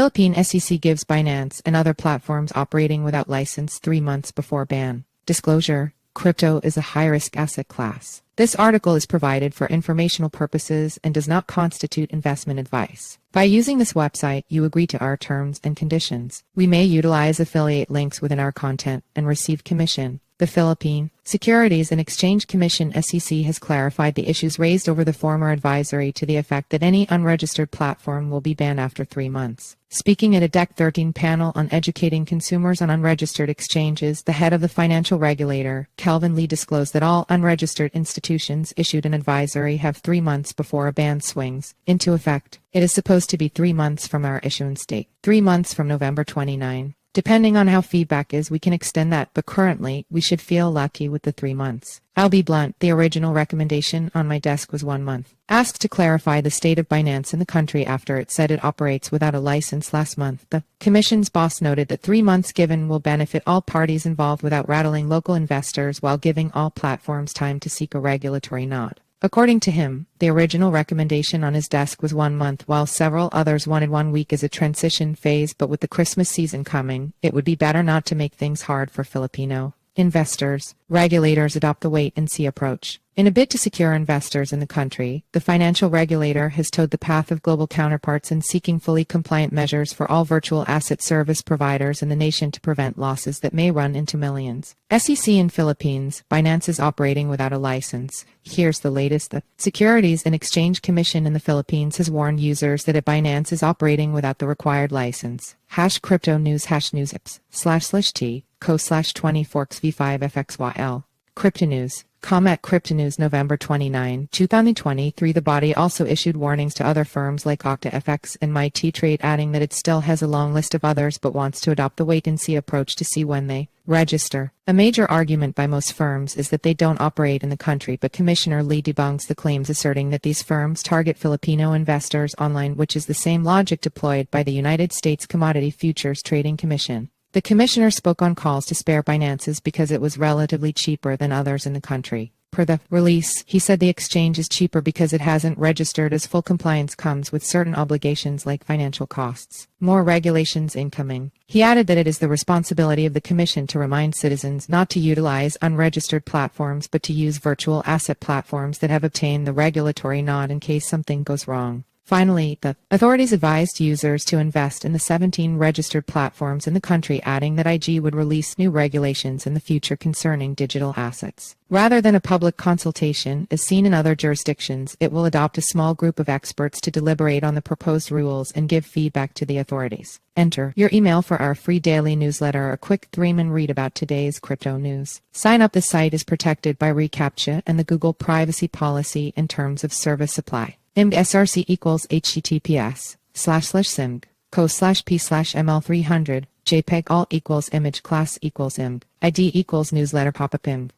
Philippine SEC gives Binance and other platforms operating without license 3 months before ban. Disclosure: crypto is a high-risk asset class. This article is provided for informational purposes and does not constitute investment advice. By using this website, you agree to our terms and conditions. We may utilize affiliate links within our content and receive commission. The Philippine Securities and Exchange Commission (SEC) has clarified the issues raised over the former advisory to the effect that any unregistered platform will be banned after 3 months. Speaking at a DEC 13 panel on educating consumers on unregistered exchanges, the head of the financial regulator, Kelvin Lee, disclosed that all unregistered institutions issued an advisory have 3 months before a ban swings into effect. It is supposed to be 3 months from our issuance date, 3 months from November 29. Depending on how feedback is, we can extend that, but currently, we should feel lucky with the 3 months. I'll be blunt, the original recommendation on my desk was 1 month. Asked to clarify the state of Binance in the country after it said it operates without a license last month, the Commission's boss noted that 3 months given will benefit all parties involved without rattling local investors while giving all platforms time to seek a regulatory nod. According to him, the original recommendation on his desk was 1 month, while several others wanted 1 week as a transition phase, but with the Christmas season coming, it would be better not to make things hard for Filipino investors. Regulators adopt the wait-and-see approach. In a bid to secure investors in the country, the financial regulator has towed the path of global counterparts in seeking fully compliant measures for all virtual asset service providers in the nation to prevent losses that may run into millions. SEC in Philippines, Binance is operating without a license. Here's the latest. The Securities and Exchange Commission in the Philippines has warned users that Binance is operating without the required license. #crypto news #news//t co/20 forks v5 fxyl. Crypto News. At Crypto News November 29, 2023. The body also issued warnings to other firms like OctaFX and MyTrade, adding that it still has a long list of others but wants to adopt the wait-and-see approach to see when they register. A major argument by most firms is that they don't operate in the country, but Commissioner Lee debunks the claims, asserting that these firms target Filipino investors online, which is the same logic deployed by the United States Commodity Futures Trading Commission. The commissioner spoke on calls to spare Binance's because it was relatively cheaper than others in the country. Per the release, he said the exchange is cheaper because it hasn't registered, as full compliance comes with certain obligations like financial costs. More regulations incoming. He added that it is the responsibility of the Commission to remind citizens not to utilize unregistered platforms but to use virtual asset platforms that have obtained the regulatory nod in case something goes wrong. Finally, the authorities advised users to invest in the 17 registered platforms in the country, adding that IG would release new regulations in the future concerning digital assets. Rather than a public consultation, as seen in other jurisdictions, it will adopt a small group of experts to deliberate on the proposed rules and give feedback to the authorities. Enter your email for our free daily newsletter, a quick 3-minute read about today's crypto news. Sign up. The site is protected by reCAPTCHA and the Google privacy policy and terms of service apply. IMG SRC equals https://simg co/p/ml300 JPEG all equals image class equals img ID equals newsletter pop-up img